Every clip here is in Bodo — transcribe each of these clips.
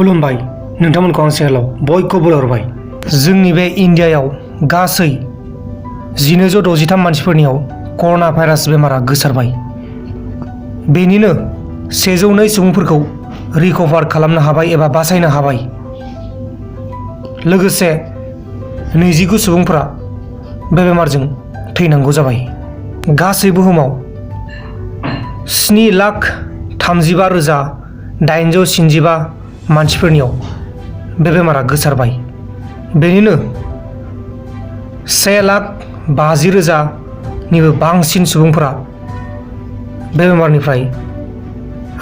खुलुमबाय नोंथांमोनखौ आं चेनेलाव बयखौबो हरबाय। जोंनि बे इन्डियायाव गासै 1963 मानसिफोरनियाव कर'ना भाइरास बेमारा गोसारबाय। बेनिनो 102 सुबुंफोरखौ रिकभार खालामनो हाबाय एबा बासायनो हाबाय। लोगोसे 29 सुबुंफोरा बे बेमारजों थैनांगौ जाबाय। गासै बुहुमाव 7,35,895 मानसिफोरनियाव बे बेमारा गोसारबाय। बेनिनो 1,50,000निबो बांसिन सुबुंफोरा बे बेमारनिफ्राय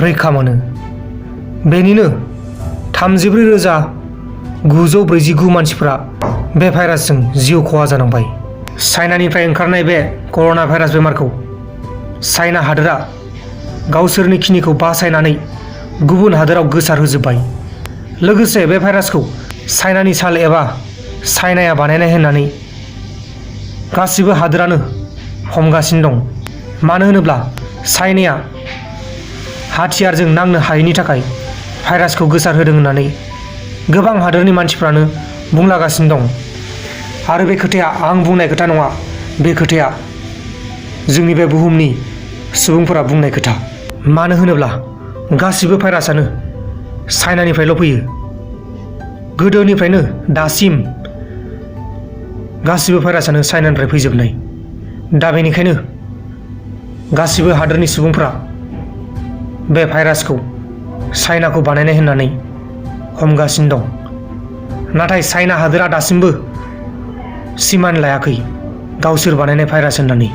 रैखा मोनो। बेनिनो 34,949 मानसिफोरा बे भाइरासजों जिउ खहा जानांबाय। चाइनानिफ्राय ओंखारनाय बे कर'ना भाइरास बेमारखौ चाइना हादोरा गावसोरनि खिनिखौ बासायनानै गुबुन हादोराव गोसारहोजोब्बाय। लोगोसे बे भाइरासखौ चाइनानि साल एबा चाइनाया बानायनाय होननानै गासिबो हादोरानो हमगासिनो दं। मानो होनोब्ला चाइनाया हाथियारजों नांनो हायैनि थाखाय भाइरासखौ गोसारहोदों होननानै गोबां हादोरनि मानसिफ्रानो बुंलागासिनो दं। आरो बे खोथाया आं बुंनाय खोथा नङा, बे खोथाया जोंनि बे बुहुमनि सुबुंफोरा बुंनाय खोथा। मानो होनोब्ला गासिबो भाइरासानो चाइनानिफ्रायल' फैयो। गोदोनिफ्रायनो दासिम गासिबो भाइरासानो चाइनानिफ्राय फैजोबनाय। दा बेनिखायनो गासिबो हादोरनि सुबुंफ्रा बे भाइरासखौ चाइनाखौ बानायनाय होननानै हमगासिनो दं। नाथाय चाइना हादोरा दासिमबो सिमान लायाखै गावसोर बानायनाय भाइरास होननानै।